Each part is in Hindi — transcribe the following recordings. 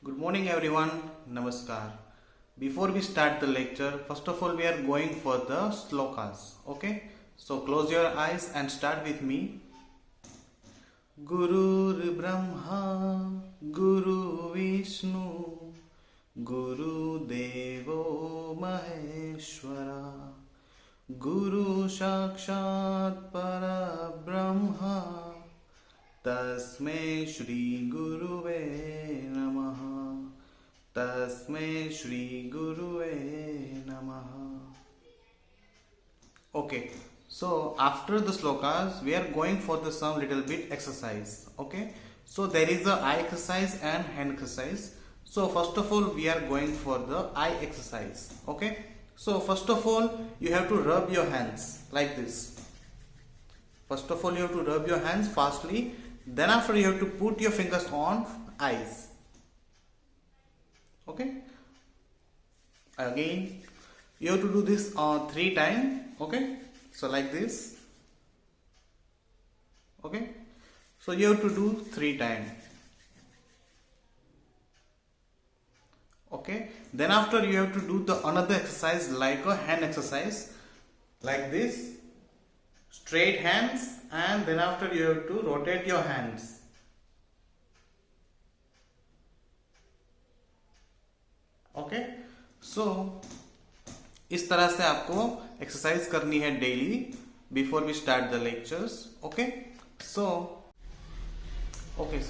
Good morning everyone. Namaskar. Before we start the lecture, first of all we are going for the slokas. Okay? So close your eyes and start with me. Guru Brahma, Guru Vishnu, Guru Devo Maheshwara, Guru Sakshat Para Brahma, तस्मै श्री गुरुवे नमः. तस्मै श्री गुरुवे नमः. Okay, so after the slokas we are going for the some little bit exercise. Okay, so there is a eye exercise and hand exercise. So first of all we are going for the eye exercise. Okay, so first of all you have to rub your hands like this. First of all you have to rub your hands fastly. Then after you have to put your fingers on eyes. Okay, again you have to do this 3 times. Okay, so like this. Okay, so you have to do 3 times. Okay, then after you have to do the another exercise like a hand exercise like this, straight hands, and then after you have to rotate your hands. Okay, so इस तरह से आपको एक्सरसाइज करनी है daily before we start the lectures. Okay, so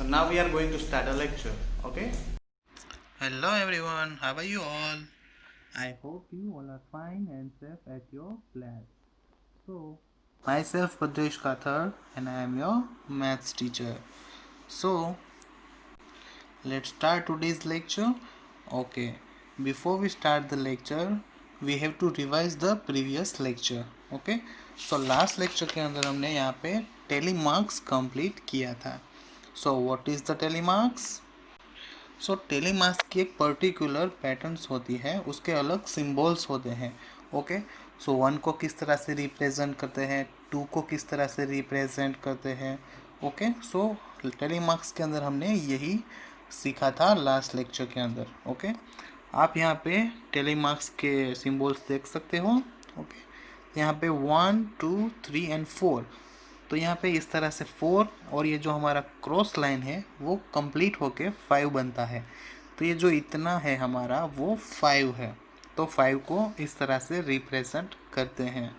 now we are going to start a lecture. Okay, hello everyone, how are you all? I hope you all are fine and safe at your place. So myself Bhadresh Kathar and I am your maths teacher. So let's start today's lecture. Okay, before we start the lecture we have to revise the previous lecture. Okay, so last lecture के अंदर हमने यहाँ पे tally marks complete किया था. So what is the tally marks? So tally marks की एक particular patterns होती है, उसके अलग symbols होते हैं. ओके, सो 1 को किस तरह से रिप्रेजेंट करते हैं, 2 को किस तरह से रिप्रेजेंट करते हैं. ओके, सो टैली मार्क्स के अंदर हमने यही सीखा था लास्ट लेक्चर के अंदर. ओके, आप यहाँ पे टैली मार्क्स के सिंबल्स देख सकते हो. ओके, यहाँ पे 1, 2, 3 एंड 4. तो यहाँ पे इस तरह से 4 और ये जो हमारा क्रॉस लाइन है वो कंप्लीट होके 5 बनता है. तो ये जो इतना है हमारा वो 5 है. तो 5 को इस तरह से रिप्रेजेंट करते हैं.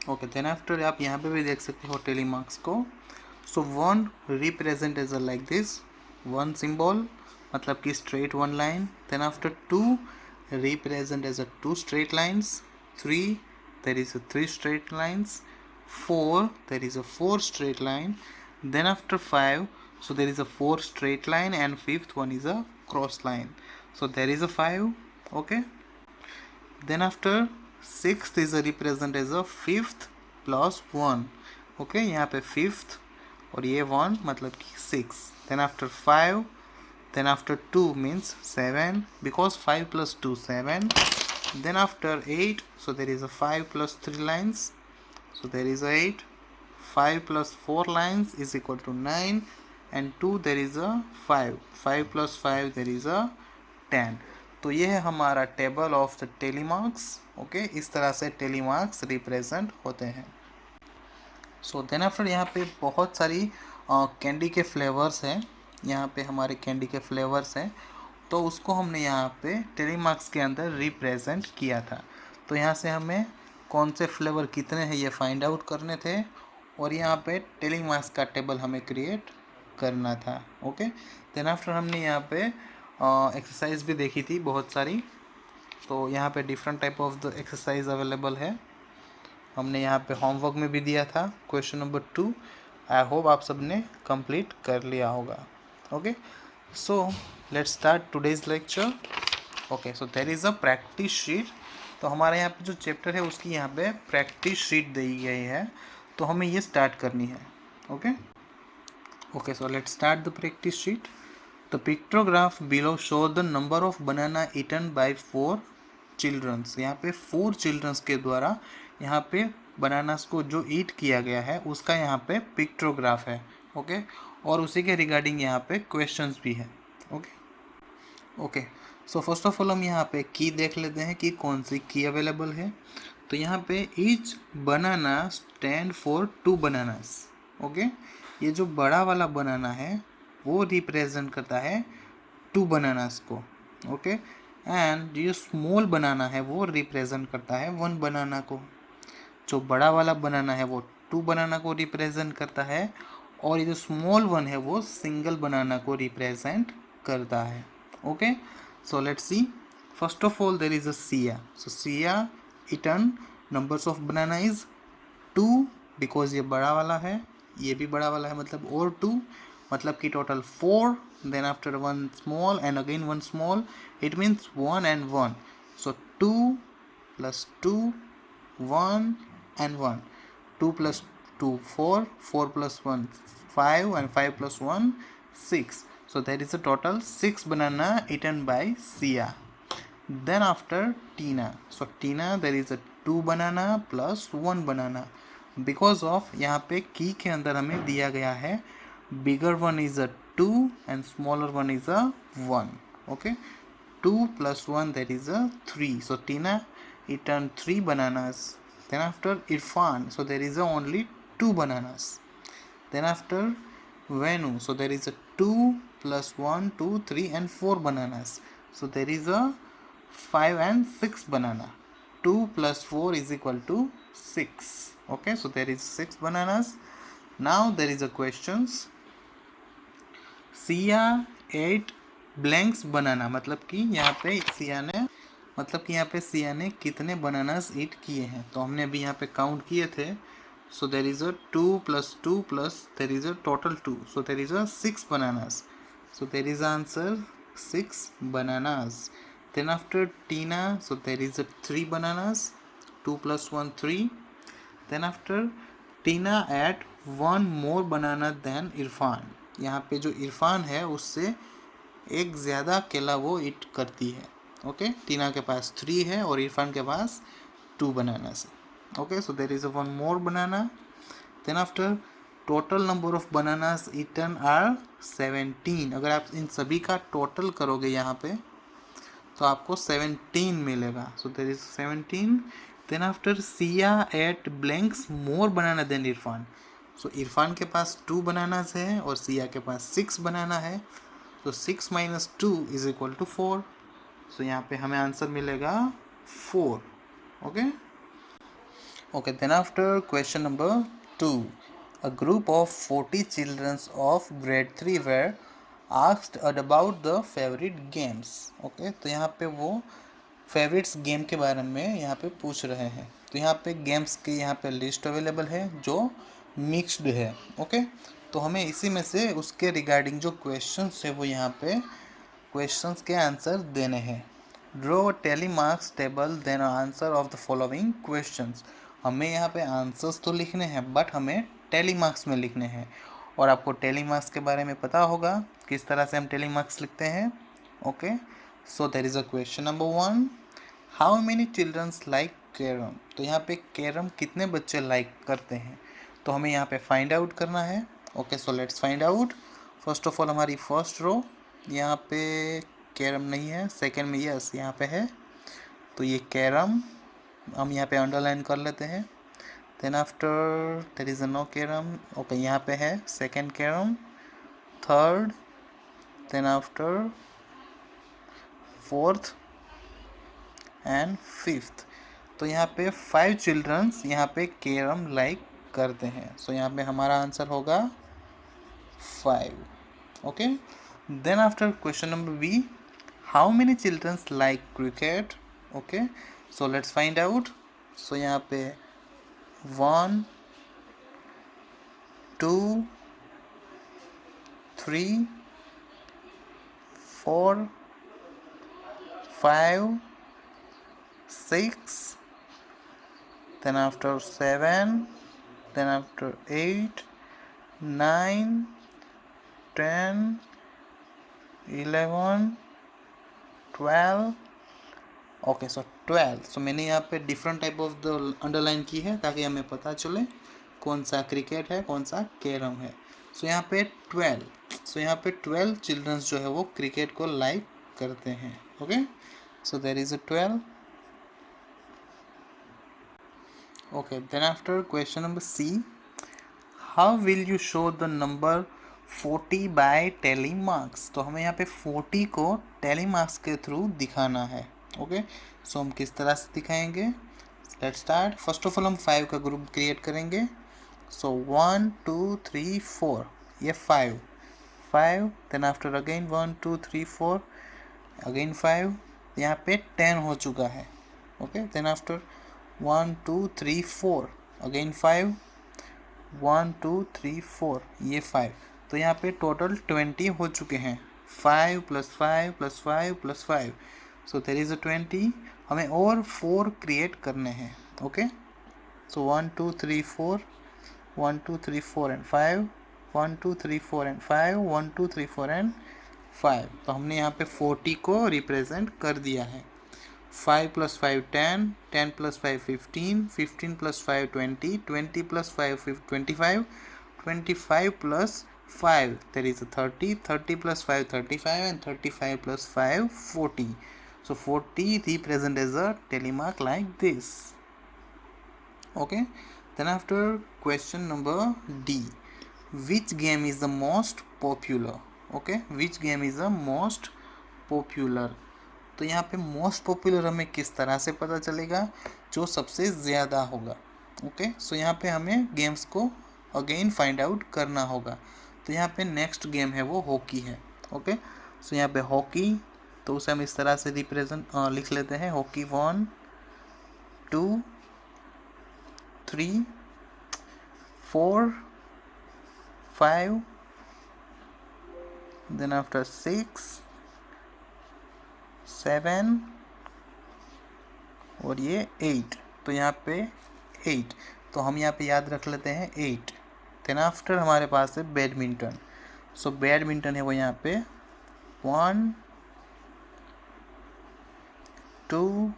ओके, देन आफ्टर आप यहाँ पे भी देख सकते हो टैली मार्क्स को. So 1 represent as a like this 1 symbol, मतलब कि straight 1 line. Then after 2 represent as a 2 straight lines. 3 there is a 3 straight lines. 4 there is a 4 straight line. Then after 5 so there is a 4 straight line and 5th one is a cross line. So there is a 5. Okay, then after 6th is a represent as a 5th plus 1. Okay, यहाँ पे 5th और ये 1 मतलब कि 6. then after 5, then after 2 means 7 because 5 plus 2 7. then after 8, so there is a 5 plus 3 lines, so there is a 8. 5 plus 4 lines is equal to 9 and 2 there is a 5. 5 plus 5 there is a 10. तो ये है हमारा table of the tally marks. Okay, इस तरह से टैली मार्क्स रिप्रेजेंट होते हैं. सो देन आफ्टर यहाँ पे बहुत सारी कैंडी के फ्लेवर्स हैं. यहाँ पे हमारे कैंडी के फ्लेवर्स हैं, तो उसको हमने यहाँ पे टैली मार्क्स के अंदर रिप्रेजेंट किया था. तो यहाँ से हमें कौन से फ्लेवर कितने हैं ये फाइंड आउट करने थे और यहाँ पे टैली मार्क्स का टेबल हमें क्रिएट करना था. ओके, देन आफ्टर हमने यहाँ पे एक्सरसाइज भी देखी थी बहुत सारी. तो यहाँ पे different type of the exercise available है. हमने यहाँ पे होमवर्क में भी दिया था क्वेश्चन नंबर 2. आई होप आप सब ने कंप्लीट कर लिया होगा. Okay, so let's start today's lecture. Okay, so there is a practice sheet. तो हमारे यहाँ पे जो चैप्टर है उसकी यहाँ पे प्रैक्टिस शीट दी गई है, तो हमें ये स्टार्ट करनी है. Okay, so let's start the practice sheet. The pictograph below show the number of banana eaten by 4 children. यहाँ पे 4 children के द्वारा यहाँ पे बनानास को जो ईट किया गया है उसका यहाँ पे पिक्टोग्राफ है. ओके, और उसी के रिगार्डिंग यहाँ पे क्वेश्चंस भी है. Okay so first of all हम यहाँ पे की देख लेते हैं कि कौन सी की अवेलेबल है। तो यहाँ पे each banana stand for 2 bananas. Okay, ये जो बड़ा वाला बनाना है वो रिप्रेजेंट करता है 2 बनानास को। ओके, एंड जो स्मॉल बनाना है वो रिप्रेजेंट करता है 1 बनाना को। जो बड़ा वाला बनाना है वो 2 बनाना को रिप्रेजेंट करता है, और ये जो स्मॉल वन है वो सिंगल बनाना को रिप्रेजेंट करता है। Okay, so let's see. First of all there is a Siya. So Siya eaten numbers of banana is 2 because ये बड़ा वाला है, ये भी बड़ा वाला है, मतलब और 2, मतलब कि total 4। Then after 1 small and again 1 small, it means 1 and 1. So 2 plus 2 1 and 1, 2 plus 2 4, 4 plus 1 5, and 5 plus 1 6. So there is a total 6 banana eaten by Sia. Then after Tina, so Tina there is a 2 banana plus 1 banana, because of यहाँ पे की के अंदर हमें दिया गया है bigger one is a 2 and smaller one is a 1. Okay, 2 plus 1 that is a 3. So Tina eaten 3 bananas. Then after Irfan, so there is a only 2 bananas. Then after Venu, so there is a 2 plus 1 2 3 and 4 bananas. So there is a 5 and 6 banana. 2 plus 4 is equal to 6. Okay, so there is 6 bananas. Now there is a questions. Sia ate blanks banana, मतलब कि यहाँ पे सिया ने कितने बनानास ईट किए हैं। तो हमने अभी यहाँ पे काउंट किए थे। So there is a 2 plus 2 plus there is a total 2, so there is a 6 bananas. So there is answer 6 bananas. Then after Tina, so there is a 3 bananas, 2 plus 1 3. Then after Tina ate 1 more banana then Irfan. यहाँ पे जो इरफान है उससे एक ज़्यादा केला वो ईट करती है। ओके, टीना के पास 3 है और इरफान के पास 2 बनानास है। Okay, so there is a 1 more banana. Then after total number of bananas eaten are 17। अगर आप इन सभी का टोटल करोगे यहाँ पे तो आपको 17 मिलेगा। So there is 17। Then after Siya ate blanks more banana then Irfan. So Irfan के पास 2 बनानास है और सिया के पास 6 बनाना है। तो 6 minus 2 is equal to 4. सो यहाँ पे हमें आंसर मिलेगा 4. Okay okay, then after question number 2, a group of 40 children of grade 3 were asked about the favorite games. Okay, तो यहाँ पे वो फेवरेट्स गेम के बारे में यहाँ पे पूछ रहे हैं। तो यहाँ पे गेम्स की यहाँ पे लिस्ट अवेलेबल है जो मिक्स्ड है। ओके, तो हमें इसी में से उसके रिगार्डिंग जो क्वेश्चंस है वो यहाँ पे क्वेश्चंस के आंसर देने हैं। Draw tally marks table then answer of the following questions. हमें यहाँ पे आंसर्स तो लिखने हैं बट हमें टेली मार्क्स में लिखने हैं, और आपको टेली मार्क्स के बारे में पता होगा किस तरह से हम टेली मार्क्स लिखते हैं। Okay, so there is a question number 1, how many childrens like carrom. तो यहाँ पे कैरम कितने बच्चे लाइक करते हैं, तो हमें यहाँ पे फाइंड आउट करना है। Okay, so let's find out. First of all हमारी फर्स्ट रो, यहाँ पे कैरम नहीं है, सेकेंड में यस यहाँ पे है, तो ये कैरम हम यहाँ पे अंडरलाइन कर लेते हैं। Then after there is a no carrom. Okay, यहाँ पे है second carrom, third, then after fourth and fifth. तो यहाँ पे 5 चिल्ड्रंस यहाँ पे कैरम लाइक करते हैं। सो यहाँ पे हमारा आंसर होगा 5। Okay, then after question number B, how many childrens like cricket. Okay, so let's find out. So यहाँ पे 1 2 3 4 5 6, then after 7, then after 8 9 10 11 12। Okay, so 12। सो मैंने यहाँ पे different type of the underline की है ताकि हमें पता चले कौन सा क्रिकेट है कौन सा कैरम है। सो यहाँ पे 12। सो यहाँ पे 12 चिल्ड्रंस जो है वो क्रिकेट को लाइक करते हैं. Okay, so there is a 12. Okay, then after question number C, how will you show the number 40 by tally marks. तो हमें यहाँ पे 40 को टेली मार्क्स के थ्रू दिखाना है. ओके, सो हम किस तरह से दिखाएंगे. Let's start. First of all हम 5 का ग्रुप क्रिएट करेंगे. सो 1 2 3 4, ये 5. Then after again 1 2 3 4, again 5. यहाँ पे 10 हो चुका है. Okay, then after 1 2 3 4, again 5. 1 2 3 4, ये 5. तो यहाँ पे टोटल 20 हो चुके हैं. 5 + 5 + 5 + 5, सो देयर इज अ 20. हमें और 4 क्रिएट करने हैं. Okay, so 1 2 3 4, 1 2 3 4 and 5, 1 2 3 4 and 5, 1 2 3 4 and 5. तो हमने यहाँ पे 40 को रिप्रेजेंट कर दिया है. 5 + 5 10, 10 + 5 15, 15 + 5 20, 20 + 5 25, 25 + 5 there is a 30, 30 + 5 35, and 35 + 5 40. So 40 represent as a telemark like this. Okay, then after question number D, which game is the most popular. Okay, which game is the most popular. तो यहाँ पे मोस्ट पॉपुलर हमें किस तरह से पता चलेगा, जो सबसे ज़्यादा होगा. ओके, सो यहाँ पे हमें गेम्स को अगेन फाइंड आउट करना होगा. तो यहाँ पे नेक्स्ट गेम है वो हॉकी है. ओके, सो यहाँ पे हॉकी, तो उसे हम इस तरह से रिप्रेजेंट लिख लेते हैं. हॉकी 1 2 3 4 5, देन आफ्टर 6 7 और ये 8. तो यहाँ पे 8, तो हम यहाँ पे याद रख लेते हैं 8. देन आफ्टर हमारे पास है बैडमिंटन. सो बैडमिंटन है वो यहाँ पे 1 2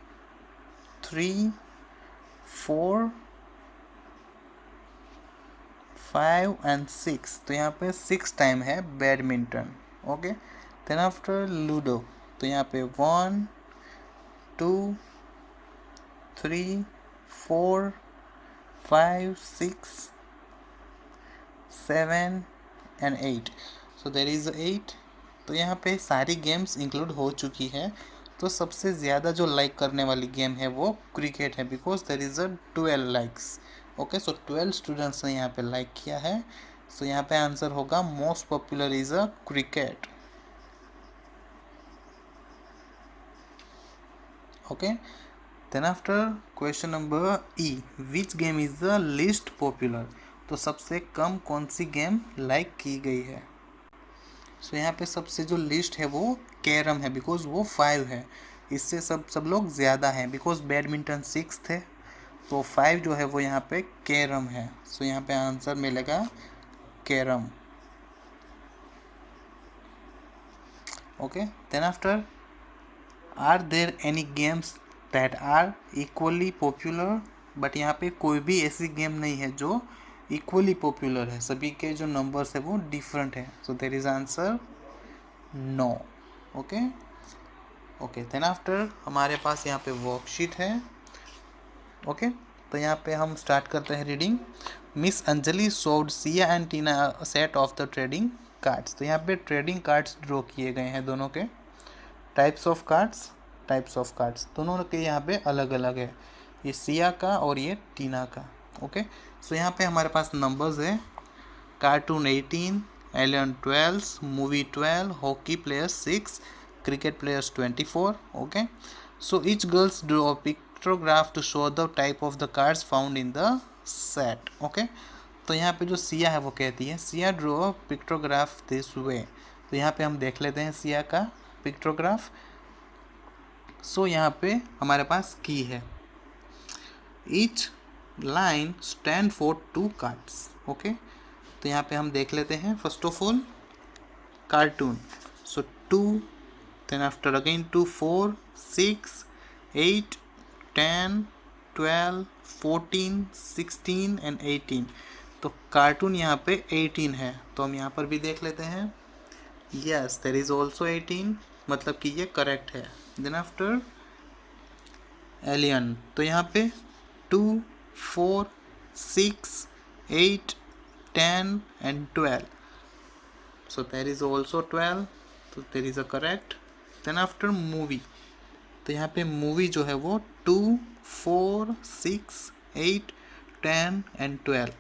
3 4 5 एंड 6. तो यहाँ पे 6 टाइम है badminton. Okay, then after ludo, तो यहाँ पे 1 2 3 4 5 6 7 एंड 8. So there is 8. तो यहाँ पे सारी गेम्स इंक्लूड हो चुकी है. तो सबसे ज़्यादा जो लाइक करने वाली गेम है वो क्रिकेट है, because there is a 12 likes. Okay, so 12 students ने यहाँ पे लाइक किया है. सो यहाँ पे आंसर होगा most popular is a cricket. Okay, then after question number E, which game is the least popular. तो सबसे कम कौन सी गेम लाइक की गई है. सो यहाँ पे सबसे जो लिस्ट है वो कैरम है, बिकॉज वो 5 है. इससे सब लोग ज़्यादा हैं, बिकॉज बैडमिंटन 6 थे, तो 5 जो है वो यहाँ पे कैरम है. सो यहाँ पे आंसर मिलेगा carrom. Okay, then after, are there any games that are equally popular. But यहाँ पे कोई भी ऐसी गेम नहीं है जो इक्वली पॉपुलर है. सभी के जो नंबर्स है वो डिफरेंट है. So there is answer no. Okay, then after हमारे पास यहाँ पे वर्कशीट है. ओके, तो यहाँ पे हम स्टार्ट करते हैं reading. Miss Anjali showed Siya and Tina set of the trading cards. तो यहाँ पे ट्रेडिंग कार्ड्स ड्रॉ किए गए हैं दोनों के. टाइप्स ऑफ कार्ड्स दोनों के यहाँ पे अलग अलग है, ये सिया का और ये टीना का. ओके, सो यहाँ पे हमारे पास नंबर्स है. Cartoon 18, alien 12, movie 12, hockey players 6, cricket players 24. Okay, so each girls draw a pictograph to show the type of the cards found in the set. Okay, तो यहाँ पे जो सिया है वो कहती है, Siya draw a pictograph this way. तो यहाँ पे हम देख लेते हैं सिया का पिक्टोग्राफ. सो यहाँ पे हमारे पास की है. Each line stand for 2 cards. Okay, तो यहाँ पे हम देख लेते हैं. First of all cartoon, so 2, then after again 2 4 6 8 10 12 14 16 and 18. तो कार्टून यहाँ पे 18 है, तो हम यहाँ पर भी देख लेते हैं. यस, देयर इज ऑल्सो 18, मतलब कि ये करेक्ट है। देन आफ्टर एलियन, तो यहाँ पे 2, 4, 6, 8, 10 and 12, so there is also 12, तो there is a correct। then after movie, तो यहाँ पे मूवी जो है वो 2, 4, 6, 8, 10 and 12,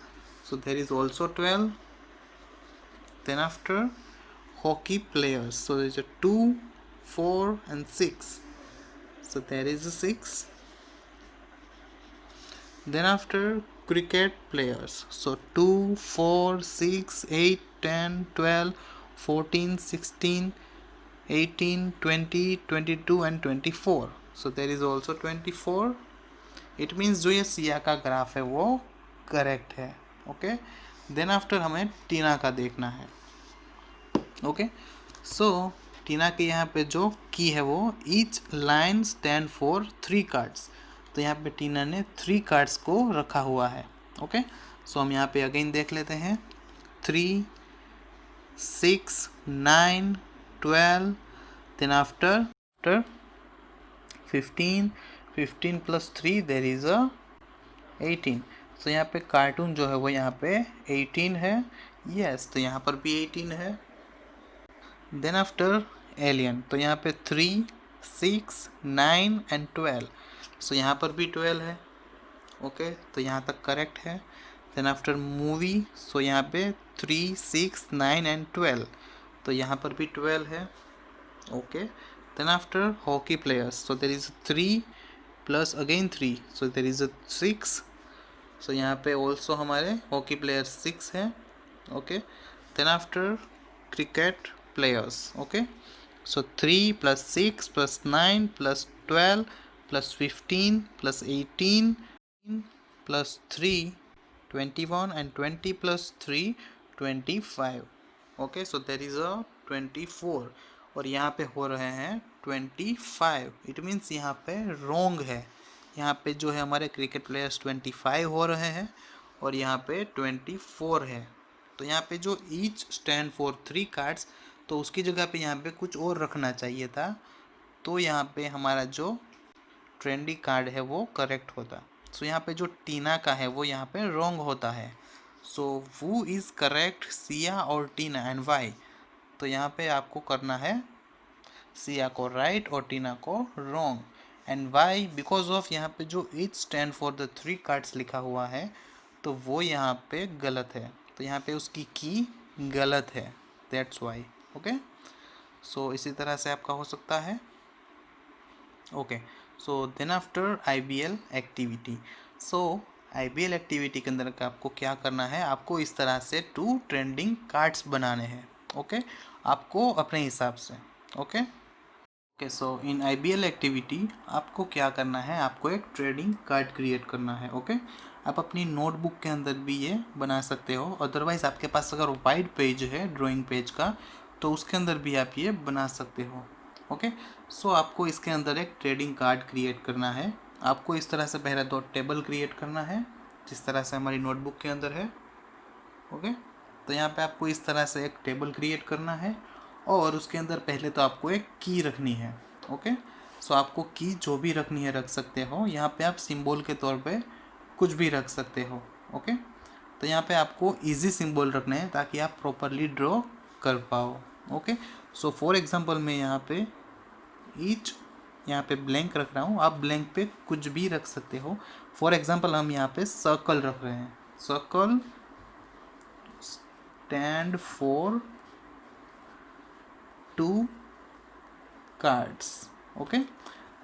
so there is also 12। then after hockey players, so there is a 2, 4 and 6, so there is a 6। then after cricket players, so 2, 4, 6, 8, 10, 12, 14, 16, 18, 20, 22 and 24, so there is also 24। It means जो ये सिया का ग्राफ है वो करेक्ट है। ओके, देन आफ्टर हमें टीना का देखना है। ओके, सो टीना के यहाँ पे जो की है वो each line stand for 3 cards, तो यहाँ पे टीना ने 3 कार्ड्स को रखा हुआ है। ओके, सो हम यहाँ पे अगेन देख लेते हैं 3, 6, 9, 12, then after 15, 15 plus 3 there is a 18, so यहाँ पे कार्टून जो है वो यहाँ पे 18 है। यस, तो यहाँ पर भी 18 है। देन आफ्टर एलियन, तो यहाँ पे 3, 6, 9 एंड 12, सो यहाँ पर भी 12 है। ओके, तो यहाँ तक करेक्ट है। देन आफ्टर मूवी, सो यहाँ पे 3, 6, 9 एंड 12, तो यहाँ पर भी 12 है। Okay, then after hockey players, so there is 3 plus again 3, so there is 6, so यहाँ पे ऑल्सो हमारे हॉकी प्लेयर्स 6 है। Okay, then after cricket players, okay, so 3 plus 6 plus 9 plus 12 plus 15 plus 18 plus 3 21 and 20 plus 3 25, okay, so there is a 24 और यहाँ पे हो रहे हैं 25, इट मीन्स यहाँ पे रॉन्ग है। यहाँ पे जो है हमारे क्रिकेट प्लेयर्स 25 हो रहे हैं और यहाँ पे 24 है। तो यहाँ पे जो ईच स्टैंड फॉर 3 कार्ड्स, तो उसकी जगह पे यहाँ पे कुछ और रखना चाहिए था, तो यहाँ पे हमारा जो ट्रेंडी कार्ड है वो करेक्ट होता। सो यहाँ पे जो टीना का है वो यहाँ पे रॉन्ग होता है। सो वो इज़ करेक्ट, सिया और टीना एंड वाई, तो यहाँ पे आपको करना है सिया को राइट और टीना को wrong. And why, because of यहाँ पे जो each stand for the 3 cards लिखा हुआ है तो वो यहाँ पे गलत है, तो यहाँ पे उसकी की गलत है, दैट्स वाई। ओके, सो इसी तरह से आपका हो सकता है। Okay, so then after IBL activity, so IBL activity के अंदर का आपको क्या करना है, आपको इस तरह से 2 ट्रेंडिंग कार्ड्स बनाने हैं। ओके, आपको अपने हिसाब से। ओके, सो इन IBL एक्टिविटी आपको क्या करना है, आपको एक ट्रेडिंग कार्ड क्रिएट करना है। ओके, आप अपनी नोटबुक के अंदर भी ये बना सकते हो, अदरवाइज़ आपके पास अगर वाइट पेज है ड्राइंग पेज का तो उसके अंदर भी आप ये बना सकते हो। ओके, सो आपको इसके अंदर एक ट्रेडिंग कार्ड क्रिएट करना है। आपको इस तरह से पहले 2 टेबल क्रिएट करना है जिस तरह से हमारी नोटबुक के अंदर है। ओके, तो यहाँ पे आपको इस तरह से एक टेबल क्रिएट करना है और उसके अंदर पहले तो आपको एक की रखनी है। ओके, सो आपको की जो भी रखनी है रख सकते हो, यहाँ पे आप सिंबल के तौर पे कुछ भी रख सकते हो। ओके, तो यहाँ पे आपको इजी सिंबल रखने हैं ताकि आप प्रॉपरली ड्रॉ कर पाओ। ओके, सो फॉर एग्जांपल मैं यहाँ पे ईच यहाँ पे ब्लैंक रख रहा हूँ, आप ब्लैंक पे कुछ भी रख सकते हो। फॉर एग्जांपल हम यहाँ पे सर्कल रख रहे हैं, circle stand for 2 cards. Okay,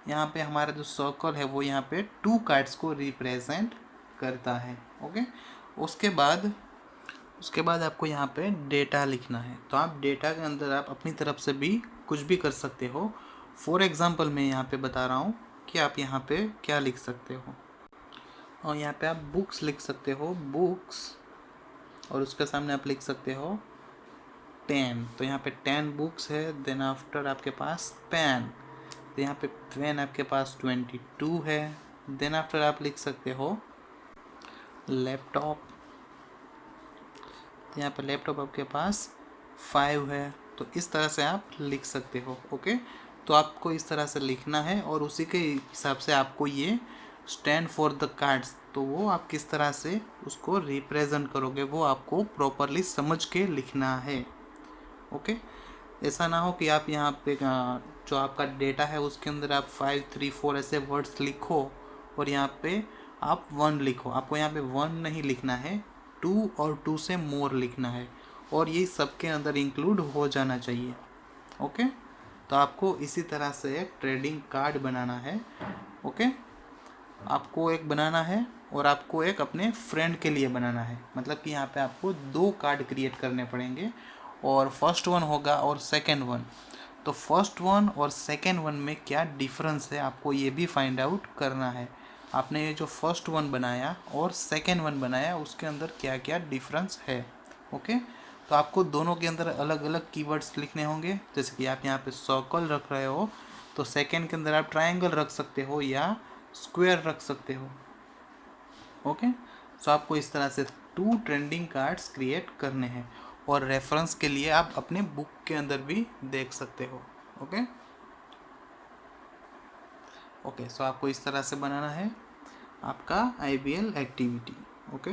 यहाँ पे हमारा जो सर्कल है वो यहाँ पे 2 कार्ड्स को रिप्रेजेंट करता है। ओके, उसके बाद आपको यहाँ पे डेटा लिखना है, तो आप डेटा के अंदर आप अपनी तरफ से भी कुछ भी कर सकते हो। फॉर एग्जांपल मैं यहाँ पे बता रहा हूँ कि आप यहाँ पे क्या लिख सकते हो, और यहाँ पे आप बुक्स लिख सकते हो, बुक्स, और उसके सामने आप लिख सकते हो 10, तो यहाँ पे 10 बुक्स है। देन आफ्टर आपके पास पेन, तो यहाँ पे पेन आपके पास 22 है। देन आफ्टर आप लिख सकते हो लैपटॉप, तो यहाँ पे लैपटॉप आपके पास 5 है, तो इस तरह से आप लिख सकते हो। ओके, तो आपको इस तरह से लिखना है और उसी के हिसाब से आपको ये स्टैंड फॉर द कार्ड्स, तो वो आप किस तरह से उसको रिप्रेजेंट करोगे वो आपको प्रॉपरली समझ के लिखना है। ओके, ऐसा ना हो कि आप यहाँ पे जो आपका डेटा है उसके अंदर आप 5, 3, 4 ऐसे वर्ड्स लिखो और यहाँ पे आप 1 लिखो। आपको यहाँ पे 1 नहीं लिखना है, 2 और 2 से मोर लिखना है और ये सबके अंदर इंक्लूड हो जाना चाहिए। ओके, तो आपको इसी तरह से एक ट्रेडिंग कार्ड बनाना है। ओके, आपको एक बनाना है और आपको एक अपने फ्रेंड के लिए बनाना है, मतलब कि यहाँ पे आपको 2 कार्ड क्रिएट करने पड़ेंगे और फर्स्ट वन होगा और सेकंड वन। तो फर्स्ट वन और सेकंड वन में क्या डिफरेंस है आपको ये भी फाइंड आउट करना है। आपने ये जो फर्स्ट वन बनाया और सेकंड वन बनाया उसके अंदर क्या क्या डिफरेंस है। ओके, तो आपको दोनों के अंदर अलग अलग कीवर्ड्स लिखने होंगे। जैसे कि आप यहाँ पे सर्कल रख रहे हो तो सेकंड के अंदर आप ट्रायंगल रख सकते हो या स्क्वायर रख सकते हो। ओके, सो आपको इस तरह से 2 ट्रेंडिंग कार्ड्स क्रिएट करने हैं और रेफरेंस के लिए आप अपने बुक के अंदर भी देख सकते हो। ओके ओके, सो आपको इस तरह से बनाना है आपका IBL एक्टिविटी। ओके।